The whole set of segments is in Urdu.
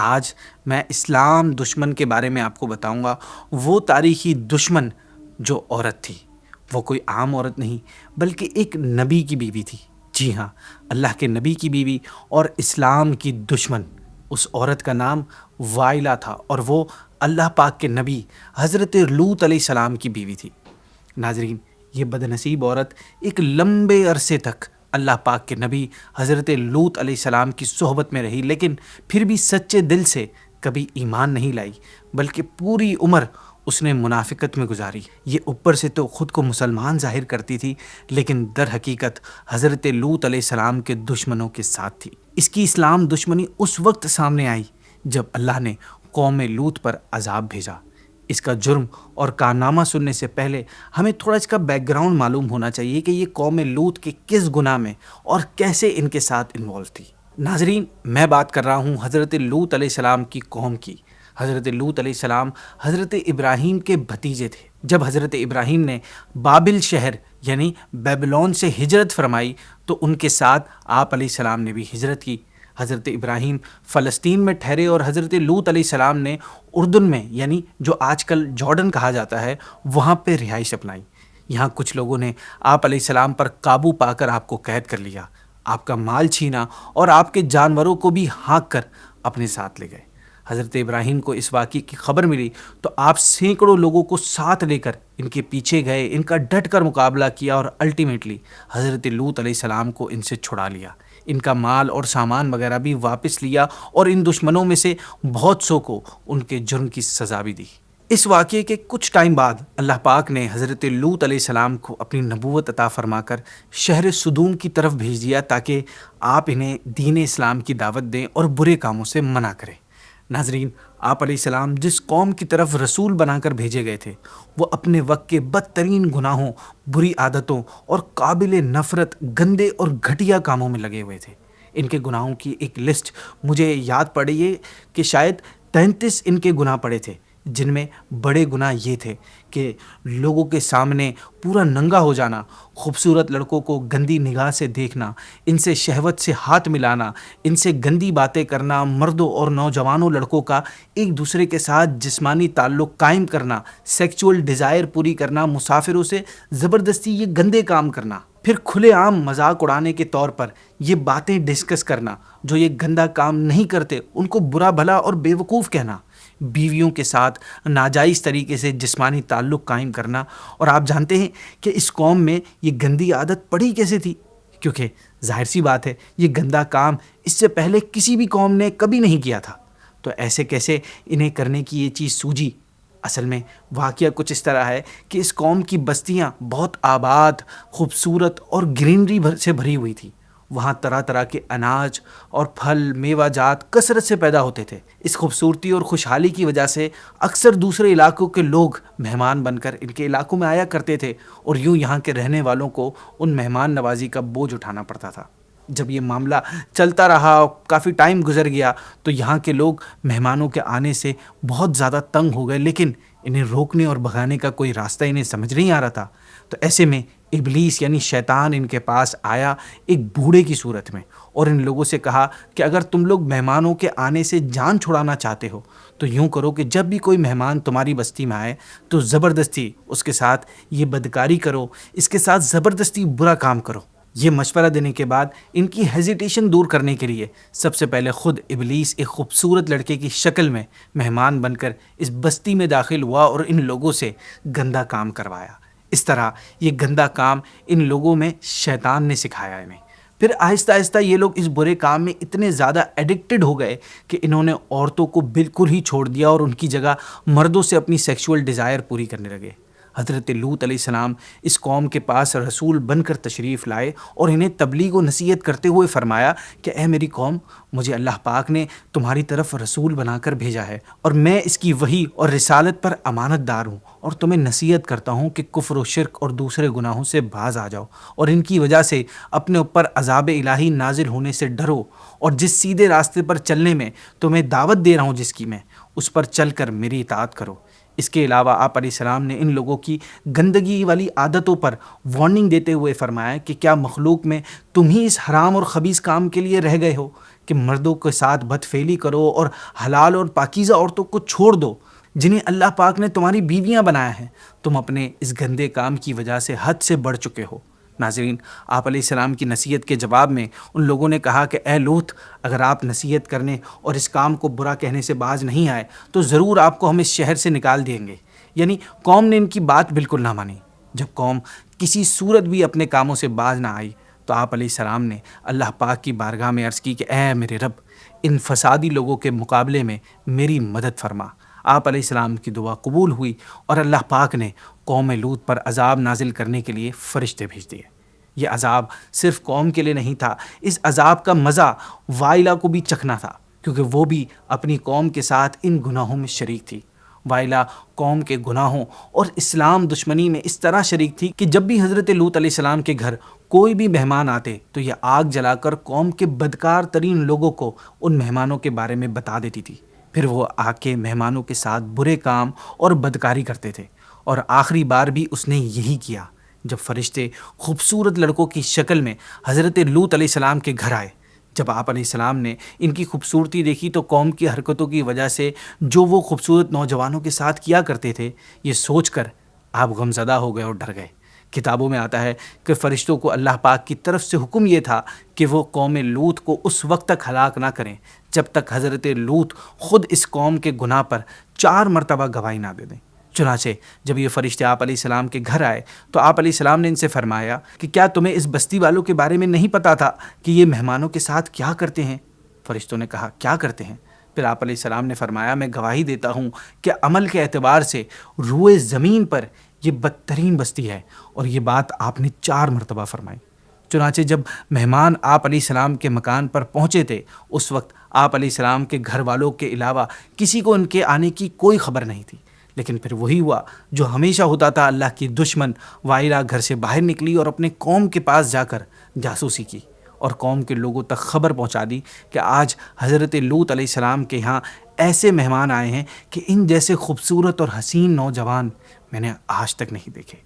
آج میں اسلام دشمن کے بارے میں آپ کو بتاؤں گا، وہ تاریخی دشمن جو عورت تھی۔ وہ کوئی عام عورت نہیں بلکہ ایک نبی کی بیوی تھی۔ جی ہاں، اللہ کے نبی کی بیوی اور اسلام کی دشمن۔ اس عورت کا نام وائلہ تھا اور وہ اللہ پاک کے نبی حضرت لوط علیہ السلام کی بیوی تھی۔ ناظرین، یہ بدنصیب عورت ایک لمبے عرصے تک اللہ پاک کے نبی حضرت لوط علیہ السلام کی صحبت میں رہی، لیکن پھر بھی سچے دل سے کبھی ایمان نہیں لائی، بلکہ پوری عمر اس نے منافقت میں گزاری۔ یہ اوپر سے تو خود کو مسلمان ظاہر کرتی تھی، لیکن در حقیقت حضرت لوط علیہ السلام کے دشمنوں کے ساتھ تھی۔ اس کی اسلام دشمنی اس وقت سامنے آئی جب اللہ نے قوم لوط پر عذاب بھیجا۔ اس کا جرم اور کارنامہ سننے سے پہلے ہمیں تھوڑا اس کا بیک گراؤنڈ معلوم ہونا چاہیے کہ یہ قوم لوط کے کس گناہ میں اور کیسے ان کے ساتھ انوالو تھی۔ ناظرین، میں بات کر رہا ہوں حضرت لوط علیہ السلام کی قوم کی۔ حضرت لوط علیہ السلام حضرت ابراہیم کے بھتیجے تھے۔ جب حضرت ابراہیم نے بابل شہر یعنی بیبلون سے ہجرت فرمائی تو ان کے ساتھ آپ علیہ السلام نے بھی ہجرت کی۔ حضرت ابراہیم فلسطین میں ٹھہرے اور حضرت لوط علیہ السلام نے اردن میں یعنی جو آج کل جارڈن کہا جاتا ہے وہاں پہ رہائش اپنائی۔ یہاں کچھ لوگوں نے آپ علیہ السلام پر قابو پا کر آپ کو قید کر لیا، آپ کا مال چھینا اور آپ کے جانوروں کو بھی ہانک کر اپنے ساتھ لے گئے۔ حضرت ابراہیم کو اس واقعے کی خبر ملی تو آپ سینکڑوں لوگوں کو ساتھ لے کر ان کے پیچھے گئے، ان کا ڈٹ کر مقابلہ کیا اور الٹیمیٹلی حضرت لوط علیہ السلام کو ان سے چھڑا لیا۔ ان کا مال اور سامان وغیرہ بھی واپس لیا اور ان دشمنوں میں سے بہت سو کو ان کے جرم کی سزا بھی دی۔ اس واقعے کے کچھ ٹائم بعد اللہ پاک نے حضرت لوط علیہ السلام کو اپنی نبوت عطا فرما کر شہر سدوم کی طرف بھیج دیا تاکہ آپ انہیں دین اسلام کی دعوت دیں اور برے کاموں سے منع کریں۔ ناظرین، آپ علیہ السلام جس قوم کی طرف رسول بنا کر بھیجے گئے تھے وہ اپنے وقت کے بدترین گناہوں، بری عادتوں اور قابل نفرت گندے اور گھٹیا کاموں میں لگے ہوئے تھے۔ ان کے گناہوں کی ایک لسٹ مجھے یاد پڑی ہے کہ شاید 33 ان کے گناہ پڑے تھے، جن میں بڑے گناہ یہ تھے کہ لوگوں کے سامنے پورا ننگا ہو جانا، خوبصورت لڑکوں کو گندی نگاہ سے دیکھنا، ان سے شہوت سے ہاتھ ملانا، ان سے گندی باتیں کرنا، مردوں اور نوجوانوں لڑکوں کا ایک دوسرے کے ساتھ جسمانی تعلق قائم کرنا، سیکچول ڈیزائر پوری کرنا، مسافروں سے زبردستی یہ گندے کام کرنا، پھر کھلے عام مذاق اڑانے کے طور پر یہ باتیں ڈسکس کرنا، جو یہ گندا کام نہیں کرتے ان کو برا بھلا اور بے وقوف کہنا، بیویوں کے ساتھ ناجائز طریقے سے جسمانی تعلق قائم کرنا۔ اور آپ جانتے ہیں کہ اس قوم میں یہ گندی عادت پڑی کیسے تھی؟ کیونکہ ظاہر سی بات ہے یہ گندا کام اس سے پہلے کسی بھی قوم نے کبھی نہیں کیا تھا، تو ایسے کیسے انہیں کرنے کی یہ چیز سوجی؟ اصل میں واقعہ کچھ اس طرح ہے کہ اس قوم کی بستیاں بہت آباد، خوبصورت اور گرینری سے بھری ہوئی تھی۔ وہاں طرح طرح کے اناج اور پھل میوہ جات کثرت سے پیدا ہوتے تھے۔ اس خوبصورتی اور خوشحالی کی وجہ سے اکثر دوسرے علاقوں کے لوگ مہمان بن کر ان کے علاقوں میں آیا کرتے تھے اور یوں یہاں کے رہنے والوں کو ان مہمان نوازی کا بوجھ اٹھانا پڑتا تھا۔ جب یہ معاملہ چلتا رہا اور کافی ٹائم گزر گیا تو یہاں کے لوگ مہمانوں کے آنے سے بہت زیادہ تنگ ہو گئے، لیکن انہیں روکنے اور بھگانے کا کوئی راستہ انہیں سمجھ نہیں آ رہا تھا۔ تو ایسے میں ابلیس یعنی شیطان ان کے پاس آیا ایک بوڑھے کی صورت میں اور ان لوگوں سے کہا کہ اگر تم لوگ مہمانوں کے آنے سے جان چھڑانا چاہتے ہو تو یوں کرو کہ جب بھی کوئی مہمان تمہاری بستی میں آئے تو زبردستی اس کے ساتھ یہ بدکاری کرو، اس کے ساتھ زبردستی برا کام کرو۔ یہ مشورہ دینے کے بعد ان کی ہیزیٹیشن دور کرنے کے لیے سب سے پہلے خود ابلیس ایک خوبصورت لڑکے کی شکل میں مہمان بن کر اس بستی میں داخل ہوا اور ان لوگوں سے گندا کام کروایا۔ اس طرح یہ گندا کام ان لوگوں میں شیطان نے سکھایا انہیں۔ پھر آہستہ آہستہ یہ لوگ اس برے کام میں اتنے زیادہ ایڈکٹڈ ہو گئے کہ انہوں نے عورتوں کو بالکل ہی چھوڑ دیا اور ان کی جگہ مردوں سے اپنی سیکشول ڈیزائر پوری کرنے لگے۔ حضرت لوط علیہ السلام اس قوم کے پاس رسول بن کر تشریف لائے اور انہیں تبلیغ و نصیحت کرتے ہوئے فرمایا کہ اے میری قوم، مجھے اللہ پاک نے تمہاری طرف رسول بنا کر بھیجا ہے اور میں اس کی وحی اور رسالت پر امانت دار ہوں، اور تمہیں نصیحت کرتا ہوں کہ کفر و شرک اور دوسرے گناہوں سے باز آ جاؤ اور ان کی وجہ سے اپنے اوپر عذاب الہی نازل ہونے سے ڈرو، اور جس سیدھے راستے پر چلنے میں تمہیں دعوت دے رہا ہوں جس کی میں، اس پر چل کر میری اطاعت کرو۔ اس کے علاوہ آپ علیہ السلام نے ان لوگوں کی گندگی والی عادتوں پر وارننگ دیتے ہوئے فرمایا کہ کیا مخلوق میں تم ہی اس حرام اور خبیث کام کے لیے رہ گئے ہو؟ کہ مردوں کے ساتھ بدفعلی کرو اور حلال اور پاکیزہ عورتوں کو چھوڑ دو جنہیں اللہ پاک نے تمہاری بیویاں بنایا ہیں، تم اپنے اس گندے کام کی وجہ سے حد سے بڑھ چکے ہو۔ ناظرین، آپ علیہ السلام کی نصیحت کے جواب میں ان لوگوں نے کہا کہ اے لوط، اگر آپ نصیحت کرنے اور اس کام کو برا کہنے سے باز نہیں آئے تو ضرور آپ کو ہم اس شہر سے نکال دیں گے۔ یعنی قوم نے ان کی بات بالکل نہ مانی۔ جب قوم کسی صورت بھی اپنے کاموں سے باز نہ آئی تو آپ علیہ السلام نے اللہ پاک کی بارگاہ میں عرض کی کہ اے میرے رب، ان فسادی لوگوں کے مقابلے میں میری مدد فرما۔ آپ علیہ السلام کی دعا قبول ہوئی اور اللہ پاک نے قوم لوط پر عذاب نازل کرنے کے لیے فرشتے بھیج دیے۔ یہ عذاب صرف قوم کے لیے نہیں تھا، اس عذاب کا مزہ وائلہ کو بھی چکھنا تھا، کیونکہ وہ بھی اپنی قوم کے ساتھ ان گناہوں میں شریک تھی۔ وائلہ قوم کے گناہوں اور اسلام دشمنی میں اس طرح شریک تھی کہ جب بھی حضرت لوط علیہ السلام کے گھر کوئی بھی مہمان آتے تو یہ آگ جلا کر قوم کے بدکار ترین لوگوں کو ان مہمانوں کے بارے میں بتا دیتی تھی۔ پھر وہ آ کے مہمانوں کے ساتھ برے کام اور بدکاری کرتے تھے، اور آخری بار بھی اس نے یہی کیا جب فرشتے خوبصورت لڑکوں کی شکل میں حضرت لوط علیہ السلام کے گھر آئے۔ جب آپ علیہ السلام نے ان کی خوبصورتی دیکھی تو قوم کی حرکتوں کی وجہ سے جو وہ خوبصورت نوجوانوں کے ساتھ کیا کرتے تھے، یہ سوچ کر آپ غمزدہ ہو گئے اور ڈر گئے۔ کتابوں میں آتا ہے کہ فرشتوں کو اللہ پاک کی طرف سے حکم یہ تھا کہ وہ قوم لوط کو اس وقت تک ہلاک نہ کریں جب تک حضرت لوط خود اس قوم کے گناہ پر 4 مرتبہ گواہی نہ دے دیں۔ چنانچہ جب یہ فرشتے آپ علیہ السلام کے گھر آئے تو آپ علیہ السلام نے ان سے فرمایا کہ کیا تمہیں اس بستی والوں کے بارے میں نہیں پتا تھا کہ یہ مہمانوں کے ساتھ کیا کرتے ہیں؟ فرشتوں نے کہا کیا کرتے ہیں؟ پھر آپ علیہ السلام نے فرمایا میں گواہی دیتا ہوں کہ عمل کے اعتبار سے روئے زمین پر یہ بدترین بستی ہے، اور یہ بات آپ نے 4 مرتبہ فرمائی۔ چنانچہ جب مہمان آپ علیہ السلام کے مکان پر پہنچے تھے اس وقت آپ علیہ السلام کے گھر والوں کے علاوہ کسی کو ان کے آنے کی کوئی خبر نہیں تھی۔ لیکن پھر وہی ہوا جو ہمیشہ ہوتا تھا، اللہ کی دشمن وائلہ گھر سے باہر نکلی اور اپنے قوم کے پاس جا کر جاسوسی کی اور قوم کے لوگوں تک خبر پہنچا دی کہ آج حضرت لوط علیہ السلام کے یہاں ایسے مہمان آئے ہیں کہ ان جیسے خوبصورت اور حسین نوجوان میں نے آج تک نہیں دیکھے۔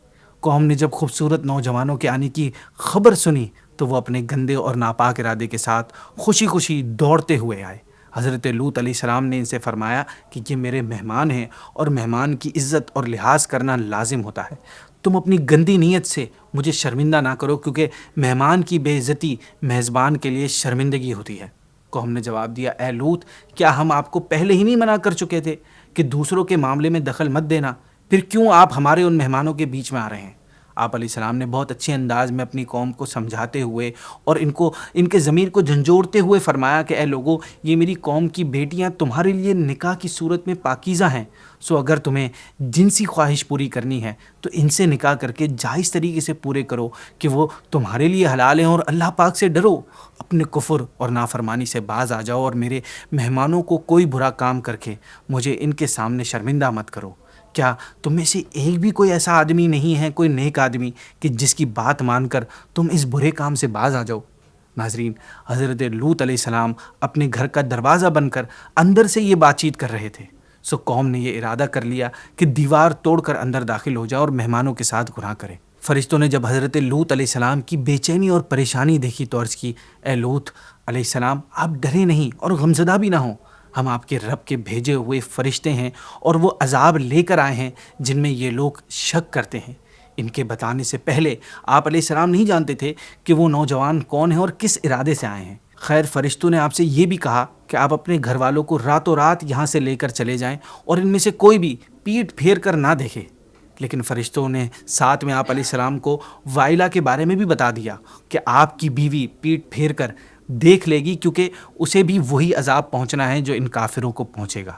قوم نے جب خوبصورت نوجوانوں کے آنے کی خبر سنی تو وہ اپنے گندے اور ناپاک ارادے کے ساتھ خوشی خوشی دوڑتے ہوئے آئے۔ حضرت لوط علیہ السلام نے ان سے فرمایا کہ یہ میرے مہمان ہیں اور مہمان کی عزت اور لحاظ کرنا لازم ہوتا ہے۔ تم اپنی گندی نیت سے مجھے شرمندہ نہ کرو، کیونکہ مہمان کی بے عزتی میزبان کے لیے شرمندگی ہوتی ہے۔ قوم نے جواب دیا اے لوط، کیا ہم آپ کو پہلے ہی نہیں منع کر چکے تھے کہ دوسروں کے معاملے میں دخل مت دینا؟ پھر کیوں آپ ہمارے ان مہمانوں کے بیچ میں آ رہے ہیں؟ آپ علیہ السلام نے بہت اچھے انداز میں اپنی قوم کو سمجھاتے ہوئے اور ان کے ضمیر کو جھنجھوڑتے ہوئے فرمایا کہ اے لوگو، یہ میری قوم کی بیٹیاں تمہارے لیے نکاح کی صورت میں پاکیزہ ہیں، سو اگر تمہیں جنسی خواہش پوری کرنی ہے تو ان سے نکاح کر کے جائز طریقے سے پورے کرو کہ وہ تمہارے لیے حلال ہیں، اور اللہ پاک سے ڈرو، اپنے کفر اور نافرمانی سے باز آ جاؤ، اور میرے مہمانوں کو کوئی برا کام کر کے مجھے ان کے سامنے شرمندہ مت کرو۔ کیا تم میں سے ایک بھی کوئی ایسا آدمی نہیں ہے، کوئی نیک آدمی، کہ جس کی بات مان کر تم اس برے کام سے باز آ جاؤ؟ ناظرین، حضرت لوط علیہ السلام اپنے گھر کا دروازہ بن کر اندر سے یہ بات چیت کر رہے تھے، سو قوم نے یہ ارادہ کر لیا کہ دیوار توڑ کر اندر داخل ہو جائے اور مہمانوں کے ساتھ گناہ کرے۔ فرشتوں نے جب حضرت لوط علیہ السلام کی بے چینی اور پریشانی دیکھی تو عرض کی اے لوط علیہ السلام، آپ ڈرے نہیں اور غمزدہ بھی نہ ہوں، ہم آپ کے رب کے بھیجے ہوئے فرشتے ہیں اور وہ عذاب لے کر آئے ہیں جن میں یہ لوگ شک کرتے ہیں۔ ان کے بتانے سے پہلے آپ علیہ السلام نہیں جانتے تھے کہ وہ نوجوان کون ہیں اور کس ارادے سے آئے ہیں۔ خیر، فرشتوں نے آپ سے یہ بھی کہا کہ آپ اپنے گھر والوں کو راتوں رات یہاں سے لے کر چلے جائیں اور ان میں سے کوئی بھی پیٹ پھیر کر نہ دیکھے۔ لیکن فرشتوں نے ساتھ میں آپ علیہ السلام کو وائلہ کے بارے میں بھی بتا دیا کہ آپ کی بیوی پیٹ پھیر کر دیکھ لے گی، کیونکہ اسے بھی وہی عذاب پہنچنا ہے جو ان کافروں کو پہنچے گا۔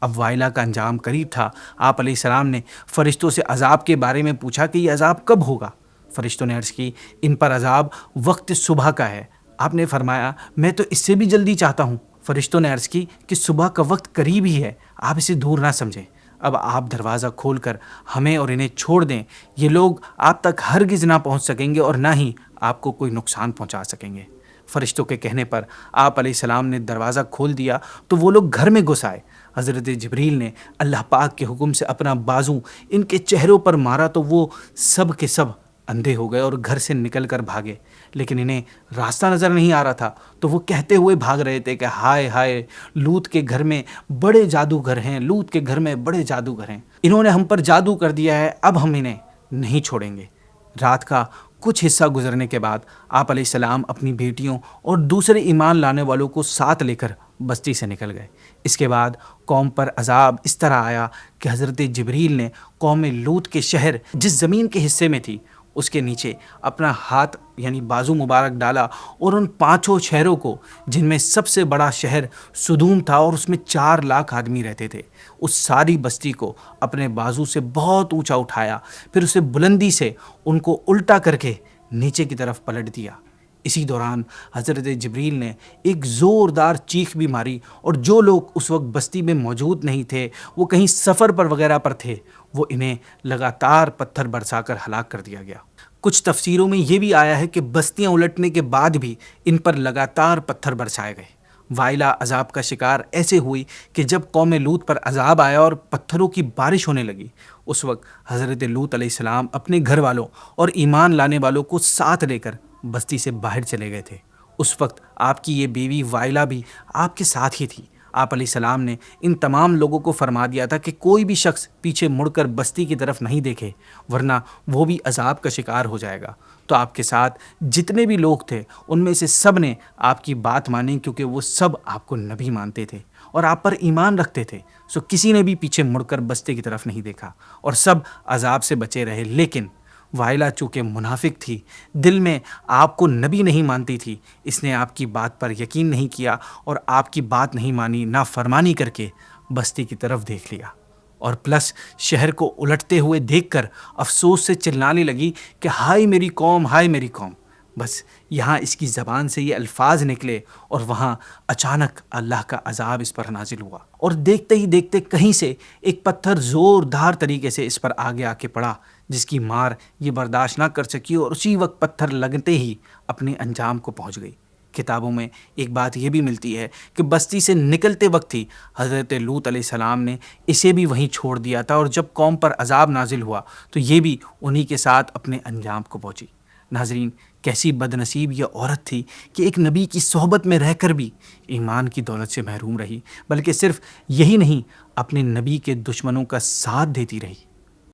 اب وائلہ کا انجام قریب تھا۔ آپ علیہ السلام نے فرشتوں سے عذاب کے بارے میں پوچھا کہ یہ عذاب کب ہوگا؟ فرشتوں نے عرض کی ان پر عذاب وقت صبح کا ہے۔ آپ نے فرمایا میں تو اس سے بھی جلدی چاہتا ہوں۔ فرشتوں نے عرض کی کہ صبح کا وقت قریب ہی ہے، آپ اسے دور نہ سمجھیں۔ اب آپ دروازہ کھول کر ہمیں اور انہیں چھوڑ دیں، یہ لوگ آپ تک ہرگز نہ پہنچ سکیں گے اور نہ ہی آپ کو کوئی نقصان پہنچا سکیں گے۔ فرشتوں کے کہنے پر آپ علیہ السلام نے دروازہ کھول دیا تو وہ لوگ گھر میں گھس آئے۔ حضرت جبریل نے اللہ پاک کے حکم سے اپنا بازو ان کے چہروں پر مارا تو وہ سب کے سب اندھے ہو گئے اور گھر سے نکل کر بھاگے، لیکن انہیں راستہ نظر نہیں آ رہا تھا، تو وہ کہتے ہوئے بھاگ رہے تھے کہ ہائے ہائے، لوط کے گھر میں بڑے جادوگر ہیں، لوط کے گھر میں بڑے جادوگر ہیں، انہوں نے ہم پر جادو کر دیا ہے، اب ہم انہیں نہیں چھوڑیں گے۔ رات کا کچھ حصہ گزرنے کے بعد آپ علیہ السلام اپنی بیٹیوں اور دوسرے ایمان لانے والوں کو ساتھ لے کر بستی سے نکل گئے۔ اس کے بعد قوم پر عذاب اس طرح آیا کہ حضرت جبریل نے قوم لوط کے شہر جس زمین کے حصے میں تھی اس کے نیچے اپنا ہاتھ یعنی بازو مبارک ڈالا، اور ان 5 شہروں کو، جن میں سب سے بڑا شہر سدوم تھا اور اس میں 4 لاکھ آدمی رہتے تھے، اس ساری بستی کو اپنے بازو سے بہت اونچا اٹھایا، پھر اسے بلندی سے ان کو الٹا کر کے نیچے کی طرف پلٹ دیا۔ اسی دوران حضرت جبریل نے ایک زوردار چیخ بھی ماری، اور جو لوگ اس وقت بستی میں موجود نہیں تھے، وہ کہیں سفر پر وغیرہ پر تھے، وہ انہیں لگاتار پتھر برسا کر ہلاک کر دیا گیا۔ کچھ تفسیروں میں یہ بھی آیا ہے کہ بستیاں الٹنے کے بعد بھی ان پر لگاتار پتھر برسائے گئے۔ وائلہ عذاب کا شکار ایسے ہوئی کہ جب قوم لوط پر عذاب آیا اور پتھروں کی بارش ہونے لگی، اس وقت حضرت لوط علیہ السلام اپنے گھر والوں اور ایمان لانے والوں کو ساتھ لے کر بستی سے باہر چلے گئے تھے۔ اس وقت آپ کی یہ بیوی وائلہ بھی آپ کے ساتھ ہی تھی۔ آپ علیہ السلام نے ان تمام لوگوں کو فرما دیا تھا کہ کوئی بھی شخص پیچھے مڑ کر بستی کی طرف نہیں دیکھے، ورنہ وہ بھی عذاب کا شکار ہو جائے گا۔ تو آپ کے ساتھ جتنے بھی لوگ تھے ان میں سے سب نے آپ کی بات مانی، کیونکہ وہ سب آپ کو نبی مانتے تھے اور آپ پر ایمان رکھتے تھے، سو کسی نے بھی پیچھے مڑ کر بستی کی طرف نہیں دیکھا، اور سب عذاب سے بچے رہے۔ لیکن وائلہ چونکہ منافق تھی، دل میں آپ کو نبی نہیں مانتی تھی، اس نے آپ کی بات پر یقین نہیں کیا اور آپ کی بات نہیں مانی، نافرمانی کر کے بستی کی طرف دیکھ لیا، اور پلس شہر کو الٹتے ہوئے دیکھ کر افسوس سے چلانے لگی کہ ہائے میری قوم، ہائے میری قوم۔ بس یہاں اس کی زبان سے یہ الفاظ نکلے، اور وہاں اچانک اللہ کا عذاب اس پر نازل ہوا، اور دیکھتے ہی دیکھتے کہیں سے ایک پتھر زوردار طریقے سے اس پر آگے آ کے پڑا، جس کی مار یہ برداشت نہ کر سکی، اور اسی وقت پتھر لگتے ہی اپنے انجام کو پہنچ گئی۔ کتابوں میں ایک بات یہ بھی ملتی ہے کہ بستی سے نکلتے وقت ہی حضرت لوط علیہ السلام نے اسے بھی وہیں چھوڑ دیا تھا، اور جب قوم پر عذاب نازل ہوا تو یہ بھی انہی کے ساتھ اپنے انجام کو پہنچی۔ ناظرین، کیسی بد نصیب یہ عورت تھی کہ ایک نبی کی صحبت میں رہ کر بھی ایمان کی دولت سے محروم رہی، بلکہ صرف یہی نہیں، اپنے نبی کے دشمنوں کا ساتھ دیتی رہی۔